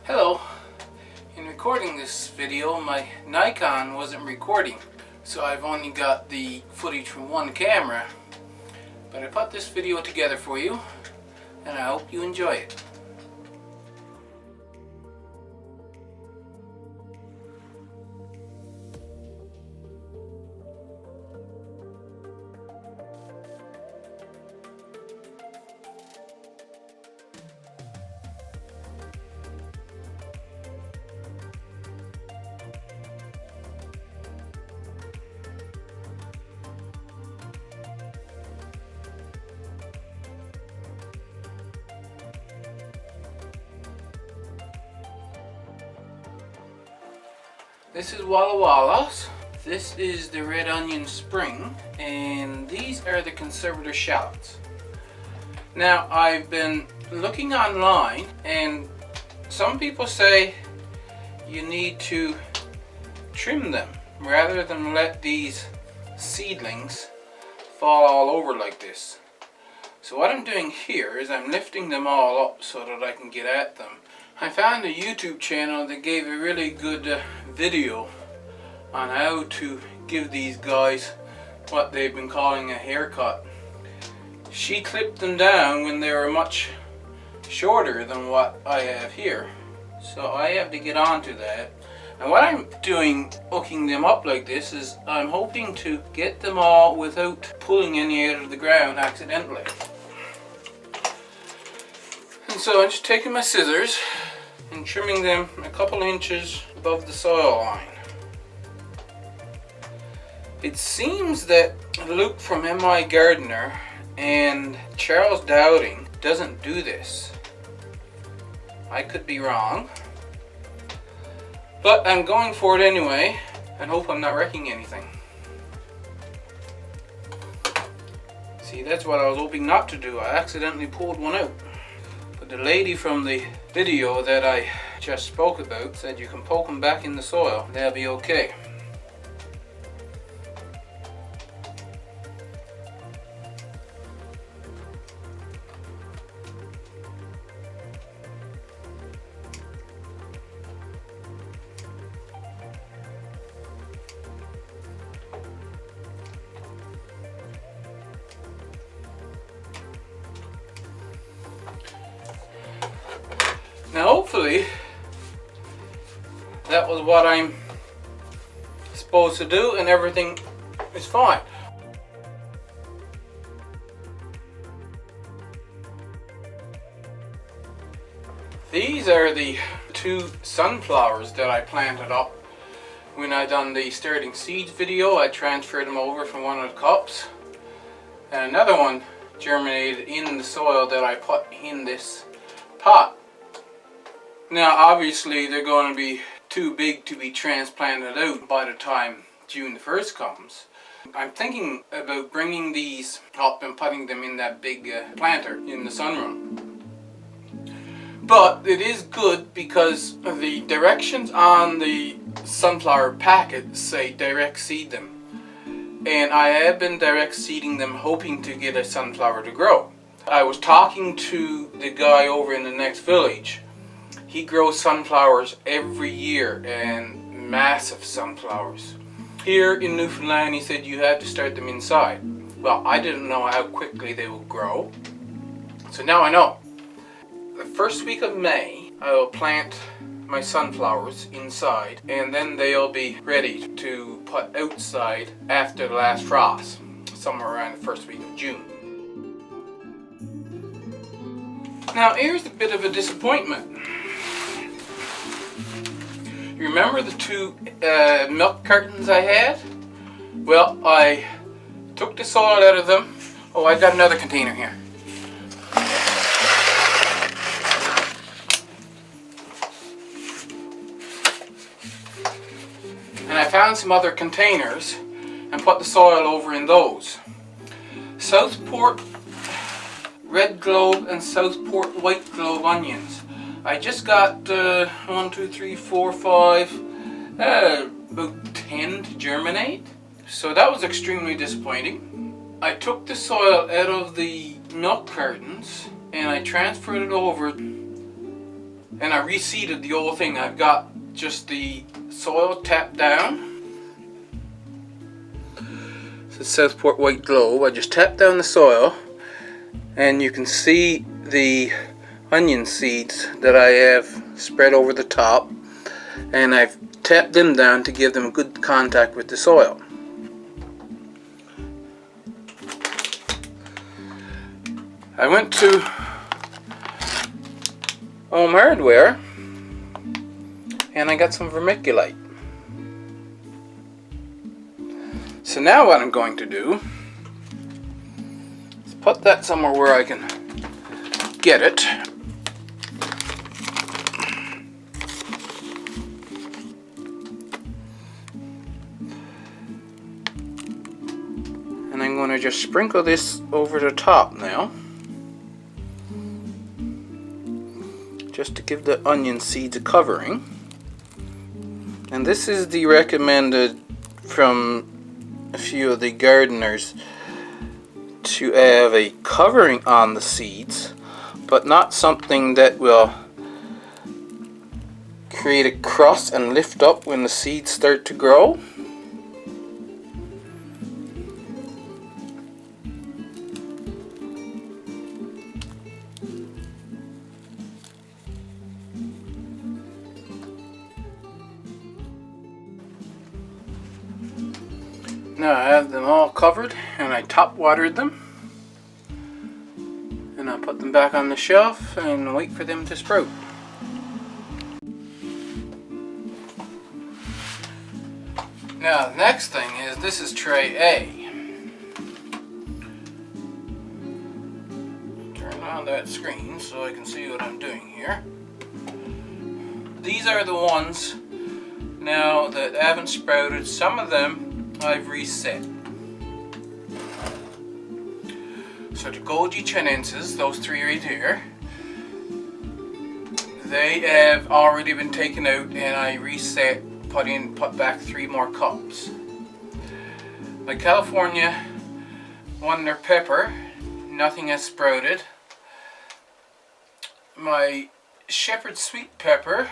Hello. In recording this video, my Nikon wasn't recording, so I've only got the footage from one camera. But I put this video together for you, and I hope you enjoy it. This is Walla Wallas. This is the red onion spring, and these are the conservator shallots. Now, I've been looking online, and some people say you need to trim them rather than let these seedlings fall all over like this. So what I'm doing here is I'm lifting them all up so that I can get at them. I found a YouTube channel that gave a really good video on how to give these guys what they've been calling a haircut. She clipped them down when they were much shorter than what I have here. So I have to get onto that. And what I'm doing, hooking them up like this, is I'm hoping to get them all without pulling any out of the ground accidentally. And so I'm just taking my scissors and trimming them a couple inches above the soil line. It seems that Luke from MI Gardener and Charles Dowding doesn't do this. I could be wrong, but I'm going for it anyway and hope I'm not wrecking anything. See, that's what I was hoping not to do. I accidentally pulled one out. But the lady from the video that I just spoke about said you can poke them back in the soil, they'll be okay. Now hopefully that was what I'm supposed to do and everything is fine. These are the two sunflowers that I planted up when I done the starting seeds video. I transferred them over from one of the cups, and another one germinated in the soil that I put in this pot. Now obviously they're going to be too big to be transplanted out by the time June the 1st comes. I'm thinking about bringing these up and putting them in that big planter in the sunroom. But it is good because the directions on the sunflower packet say direct seed them. And I have been direct seeding them hoping to get a sunflower to grow. I was talking to the guy over in the next village. He grows sunflowers every year, and massive sunflowers. Here in Newfoundland, he said you have to start them inside. Well, I didn't know how quickly they will grow, so now I know. The first week of May, I will plant my sunflowers inside, and then they'll be ready to put outside after the last frost, somewhere around the first week of June. Now here's a bit of a disappointment. Remember the two milk cartons I had? Well, I took the soil out of them. Oh, I got another container here. And I found some other containers and put the soil over in those. Southport red globe and Southport white globe onions. I just got 1, 2, 3, 4, 5, about 10 to germinate. So that was extremely disappointing. I took the soil out of the milk cartons and I transferred it over and I reseeded the whole thing. I've got just the soil tapped down. So Southport White Globe. I just tapped down the soil, and you can see the onion seeds that I have spread over the top, and I've tapped them down to give them good contact with the soil. I went to Home Hardware and I got some vermiculite. So now what I'm going to do is put that somewhere where I can get it. And I'm going to just sprinkle this over the top now, just to give the onion seeds a covering. And this is the recommended from a few of the gardeners, to have a covering on the seeds, but not something that will create a crust and lift up when the seeds start to grow. Now I have them all covered, and I top watered them, and I'll put them back on the shelf and wait for them to sprout. Now the next thing is, this is tray A. Turn on that screen so I can see what I'm doing here. These are the ones now that haven't sprouted. Some of them I've reset. So the Goji chinenses, those three right here, they have already been taken out, and I reset, put back 3 more cups. My California Wonder Pepper, nothing has sprouted. My Shepherd Sweet Pepper,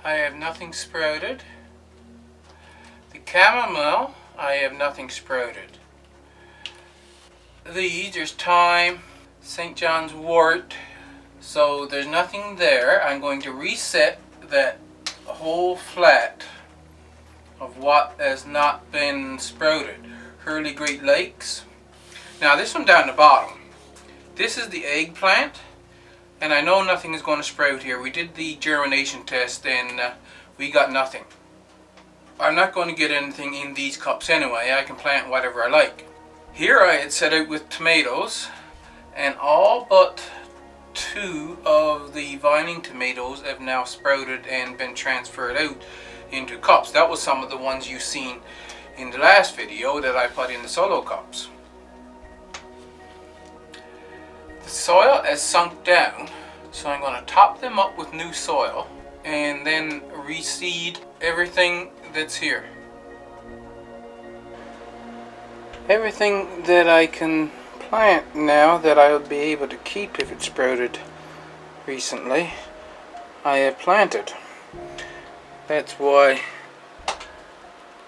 I have nothing sprouted. The chamomile, I have nothing sprouted. There's thyme, St. John's wort, so there's nothing there. I'm going to reset that whole flat of what has not been sprouted. Hurley Great Lakes. Now this one down the bottom, this is the eggplant, and I know nothing is going to sprout here. We did the germination test and we got nothing. I'm not going to get anything in these cups anyway. I can plant whatever I like. Here I had set out with tomatoes, and all but 2 of the vining tomatoes have now sprouted and been transferred out into cups. That was some of the ones you've seen in the last video that I put in the solo cups. The soil has sunk down, so I'm going to top them up with new soil and then reseed everything that's here. Everything that I can plant now that I'll be able to keep if it sprouted recently, I have planted. That's why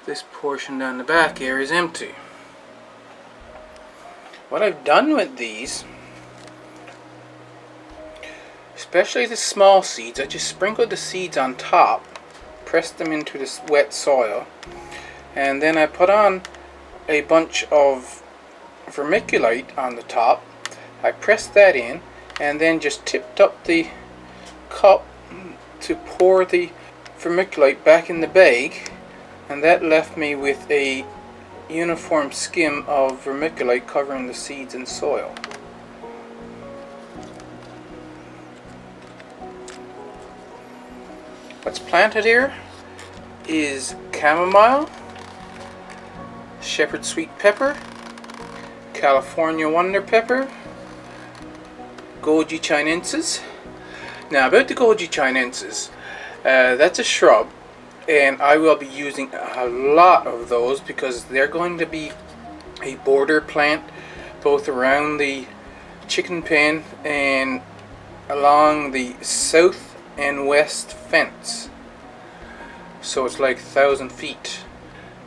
this portion down the back here is empty. What I've done with these, especially the small seeds, I just sprinkled the seeds on top, pressed them into this wet soil, and then I put on a bunch of vermiculite on the top. I pressed that in and then just tipped up the cup to pour the vermiculite back in the bag, and that left me with a uniform skim of vermiculite covering the seeds and soil. What's planted here is chamomile, Shepherd Sweet Pepper, California Wonder Pepper, Goji chinensis. Now about the Goji chinensis, that's a shrub, and I will be using a lot of those because they're going to be a border plant both around the chicken pen and along the south and west fence. So it's like 1,000 feet.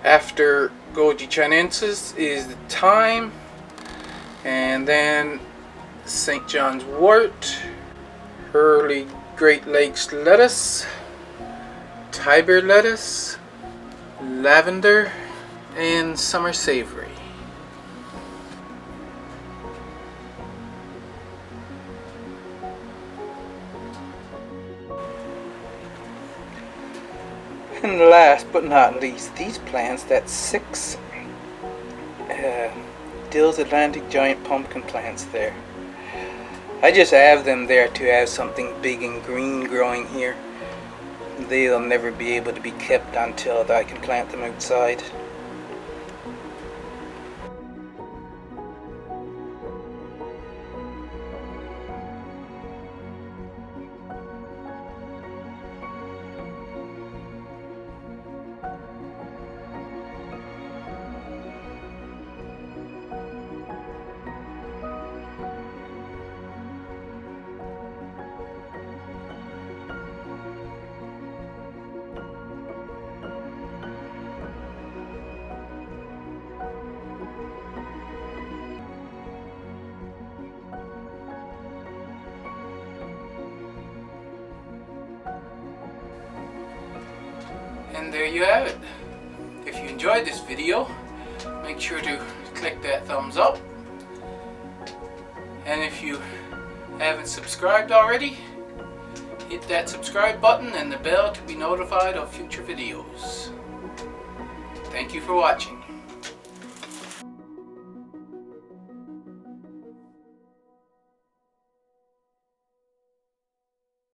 After Goji Chinensis is the thyme, and then St. John's wort, early Great Lakes lettuce, Tiber lettuce, lavender, and summer savory. And last but not least, these plants, that's 6 Dill's Atlantic giant pumpkin plants there. I just have them there to have something big and green growing here. They'll never be able to be kept until I can plant them outside. And there you have it. If you enjoyed this video, make sure to click that thumbs up. And if you haven't subscribed already, hit that subscribe button and the bell to be notified of future videos. Thank you for watching.